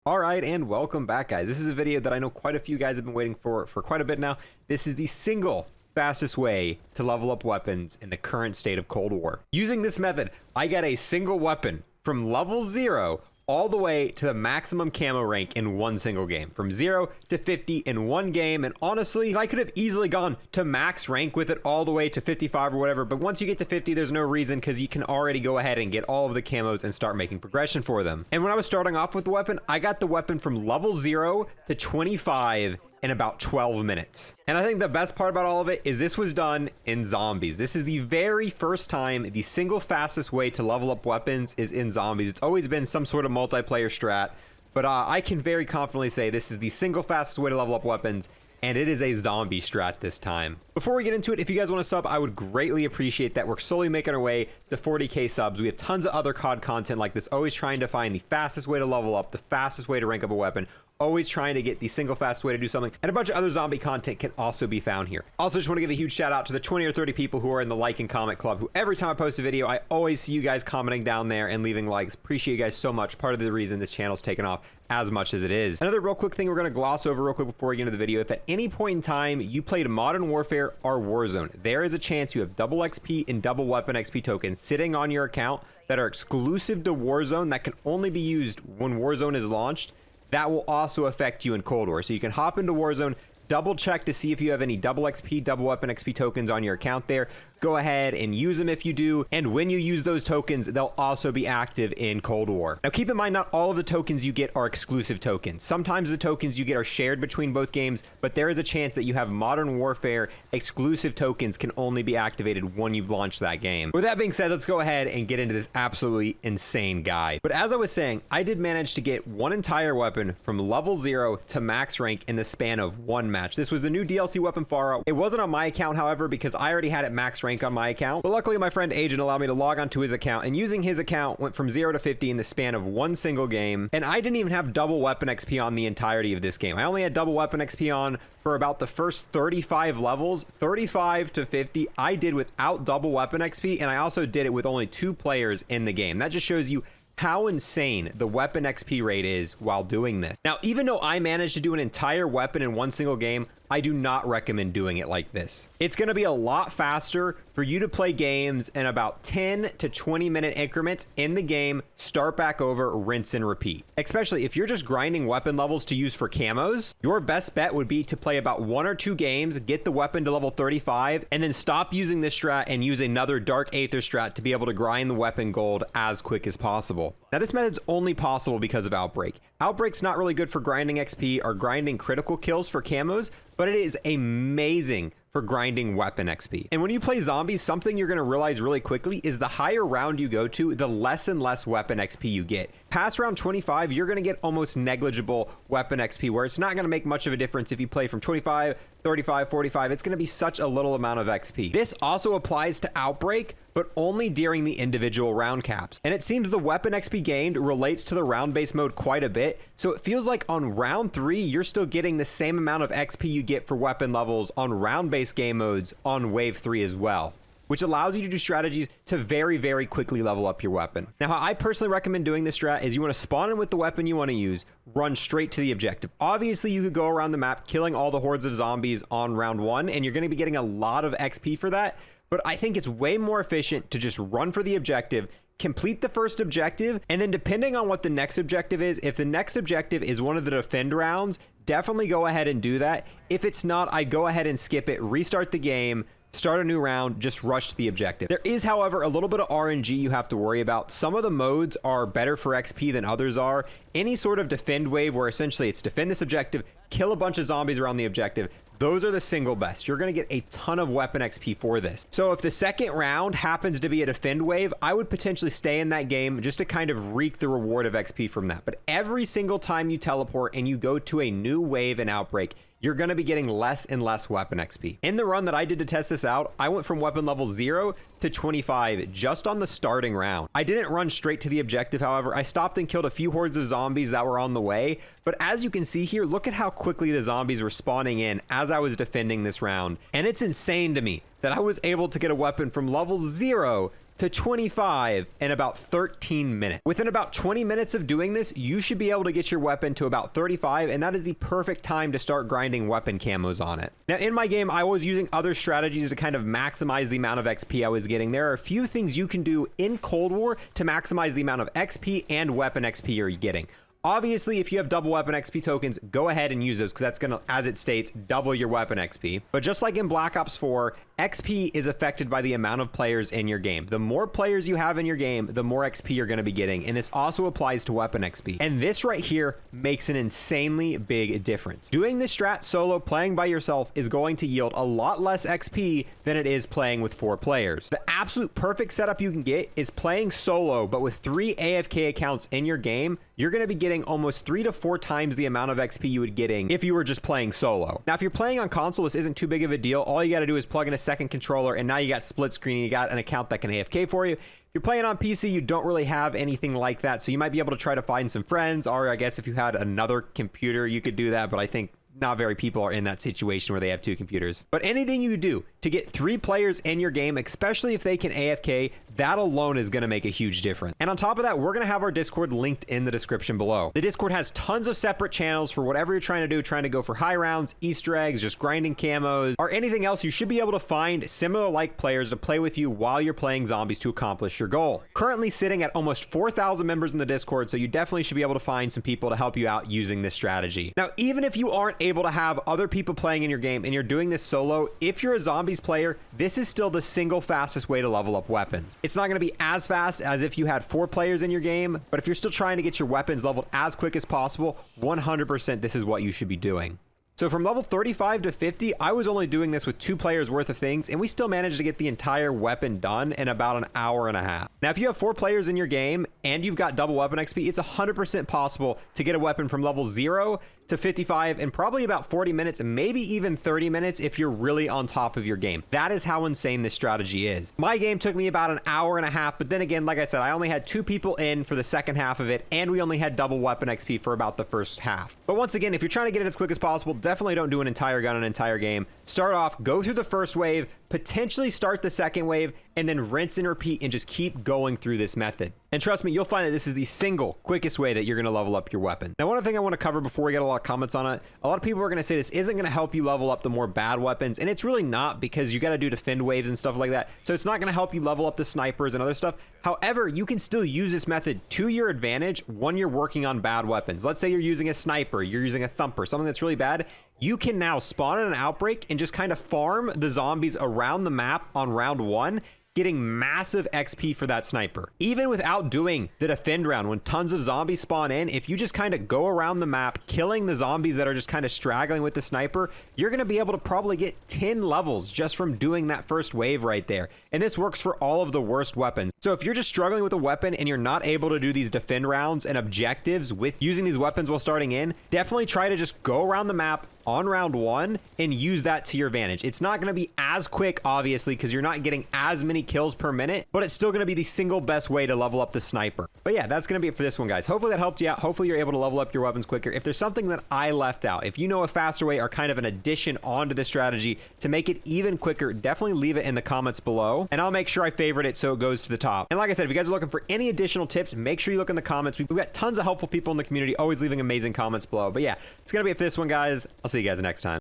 Alright, and welcome back, guys. This is a video that I know quite a few guys have been waiting for quite a bit now. This is the single fastest way to level up weapons in the current state of Cold War. Using this method, I got a single weapon from level 0 all the way to the maximum camo rank in one single game. From 0 to 50 in one game, and honestly, I could have easily gone to max rank with it all the way to 55 or whatever, but once you get to 50, there's no reason because you can already go ahead and get all of the camos and start making progression for them. And when I was starting off with the weapon, I got the weapon from level 0 to 25 in about 12 minutes. And I think the best part about all of it is this was done in zombies. This is the very first time the single fastest way to level up weapons is in zombies. It's always been some sort of multiplayer strat, but I can very confidently say this is the single fastest way to level up weapons, and it is a zombie strat this time. Before we get into it, if you guys want to sub, I would greatly appreciate that. We're slowly making our way to 40k subs. We have tons of other COD content like this, always trying to find the fastest way to level up, the fastest way to rank up a weapon, always trying to get the single fastest way to do something, and a bunch of other zombie content can also be found here. Also, just want to give a huge shout out to the 20 or 30 people who are in the like and comment club, who every time I post a video, I always see you guys commenting down there and leaving likes. Appreciate you guys so much. Part of the reason this channel's taken off as much as it is. Another real quick thing we're going to gloss over real quick before we get into the video. If at any point in time you played Modern Warfare or Warzone, there is a chance you have double XP and double weapon XP tokens sitting on your account that are exclusive to Warzone that can only be used when Warzone is launched. That will also affect you in Cold War. So you can hop into Warzone, double check to see if you have any double XP, double weapon XP tokens on your account there. Go ahead and use them if you do. And when you use those tokens, they'll also be active in Cold War. Now keep in mind, not all of the tokens you get are exclusive tokens. Sometimes the tokens you get are shared between both games, but there is a chance that you have Modern Warfare exclusive tokens can only be activated when you've launched that game. With that being said, let's go ahead and get into this absolutely insane guide. But as I was saying, I did manage to get one entire weapon from level 0 to max rank in the span of one match. This was the new DLC weapon Far Out. It wasn't on my account, however, because I already had it max rank on my account, but luckily my friend Agent allowed me to log onto his account, and using his account went from 0 to 50 in the span of one single game. And I didn't even have double weapon XP on the entirety of this game. I only had double weapon XP on for about the first 35 levels. 35 to 50 I did without double weapon XP, and I also did it with only 2 players in the game. That just shows you how insane the weapon XP rate is while doing this. Now, even though I managed to do an entire weapon in one single game, I do not recommend doing it like this. It's going to be a lot faster for you to play games in about 10 to 20 minute increments in the game, start back over, rinse and repeat. Especially if you're just grinding weapon levels to use for camos, your best bet would be to play about 1 or 2 games, get the weapon to level 35, and then stop using this strat and use another Dark Aether strat to be able to grind the weapon gold as quick as possible. Now, this method's only possible because of Outbreak. Outbreak's not really good for grinding XP or grinding critical kills for camos, but it is amazing for grinding weapon XP. And when you play zombies, something you're gonna realize really quickly is the higher round you go to, the less and less weapon XP you get. Past round 25, you're gonna get almost negligible weapon XP, where it's not gonna make much of a difference if you play from 25, 35, 45, it's gonna be such a little amount of XP. This also applies to Outbreak, but only during the individual round caps. And it seems the weapon XP gained relates to the round-based mode quite a bit, so it feels like on round 3, you're still getting the same amount of XP you get for weapon levels on round-based game modes on wave 3 as well, which allows you to do strategies to very, very quickly level up your weapon. Now, how I personally recommend doing this strat is you want to spawn in with the weapon you want to use, run straight to the objective. Obviously, you could go around the map killing all the hordes of zombies on round 1, and you're going to be getting a lot of XP for that, but I think it's way more efficient to just run for the objective, complete the first objective, and then depending on what the next objective is, if the next objective is one of the defend rounds, definitely go ahead and do that. If it's not, I'd go ahead and skip it, restart the game, start a new round, just rush to the objective. There is, however, a little bit of RNG you have to worry about. Some of the modes are better for XP than others are. Any sort of defend wave where essentially it's defend this objective, kill a bunch of zombies around the objective, those are the single best. You're going to get a ton of weapon XP for this. So if the second round happens to be a defend wave, I would potentially stay in that game just to kind of reap the reward of XP from that. But every single time you teleport and you go to a new wave and Outbreak, you're going to be getting less and less weapon XP. In the run that I did to test this out, I went from weapon level 0 to 25 just on the starting round. I didn't run straight to the objective, however. I stopped and killed a few hordes of zombies that were on the way, but as you can see here, look at how quickly the zombies were spawning in as I was defending this round. And it's insane to me that I was able to get a weapon from level 0 to 25 in about 13 minutes. Within about 20 minutes of doing this, you should be able to get your weapon to about 35, and that is the perfect time to start grinding weapon camos on it. Now, in my game, I was using other strategies to kind of maximize the amount of XP I was getting. There are a few things you can do in Cold War to maximize the amount of XP and weapon XP you're getting. Obviously, if you have double weapon XP tokens, go ahead and use those because that's going to, as it states, double your weapon XP. But just like in Black Ops 4, XP is affected by the amount of players in your game. The more players you have in your game, the more XP you're going to be getting. And this also applies to weapon XP. And this right here makes an insanely big difference. Doing this strat solo, playing by yourself, is going to yield a lot less XP than it is playing with 4 players. The absolute perfect setup you can get is playing solo, but with 3 AFK accounts in your game, you're going to be getting almost 3 to 4 times the amount of XP you would getting if you were just playing solo. Now, if you're playing on console, this isn't too big of a deal. All you got to do is plug in a second controller, and now you got split screen, and you got an account that can AFK for you. If you're playing on PC, you don't really have anything like that, so you might be able to try to find some friends, or I guess if you had another computer, you could do that, but I think not very people are in that situation where they have 2 computers. But anything you do to get 3 players in your game, especially if they can AFK, that alone is going to make a huge difference. And on top of that, we're going to have our Discord linked in the description below. The Discord has tons of separate channels for whatever you're trying to do, trying to go for high rounds, Easter eggs, just grinding camos, or anything else. You should be able to find similar like players to play with you while you're playing zombies to accomplish your goal. Currently sitting at almost 4,000 members in the Discord, so you definitely should be able to find some people to help you out using this strategy. Now, even if you aren't able to have other people playing in your game and you're doing this solo, if you're a zombies player, this is still the single fastest way to level up weapons. It's not going to be as fast as if you had 4 players in your game, but if you're still trying to get your weapons leveled as quick as possible, 100% this is what you should be doing. So from level 35 to 50, I was only doing this with 2 players worth of things, and we still managed to get the entire weapon done in about an hour and a half. Now, if you have 4 players in your game and you've got double weapon XP, it's 100% possible to get a weapon from level 0 to 55 in probably about 40 minutes, maybe even 30 minutes if you're really on top of your game. That is how insane this strategy is. My game took me about an hour and a half, but then again, like I said, I only had 2 people in for the second half of it, and we only had double weapon XP for about the first half. But once again, if you're trying to get it as quick as possible, definitely don't do an entire gun an entire game. Start off, go through the first wave, potentially start the second wave, and then rinse and repeat and just keep going through this method. And trust me, you'll find that this is the single quickest way that you're going to level up your weapon. Now, one thing I want to cover before we get a lot of comments on it, a lot of people are going to say this isn't going to help you level up the more bad weapons, and it's really not, because you got to do defend waves and stuff like that. So it's not going to help you level up the snipers and other stuff. However, you can still use this method to your advantage when you're working on bad weapons. Let's say you're using a sniper, you're using a thumper, something that's really bad. You can now spawn in an outbreak and just kind of farm the zombies around the map on round 1, getting massive XP for that sniper. Even without doing the defend round, when tons of zombies spawn in, if you just kind of go around the map, killing the zombies that are just kind of straggling with the sniper, you're going to be able to probably get 10 levels just from doing that first wave right there. And this works for all of the worst weapons. So if you're just struggling with a weapon and you're not able to do these defend rounds and objectives with using these weapons while starting in, definitely try to just go around the map on round 1 and use that to your advantage. It's not going to be as quick, obviously, because you're not getting as many kills per minute, but it's still going to be the single best way to level up the sniper. But yeah, that's going to be it for this one, guys. Hopefully that helped you out. Hopefully you're able to level up your weapons quicker. If there's something that I left out, if you know a faster way or kind of an addition onto the strategy to make it even quicker, definitely leave it in the comments below, and I'll make sure I favorite it so it goes to the top. And like I said, if you guys are looking for any additional tips, make sure you look in the comments. We've got tons of helpful people in the community, always leaving amazing comments below. But yeah, it's going to be it for this one, guys. I'll see you guys next time.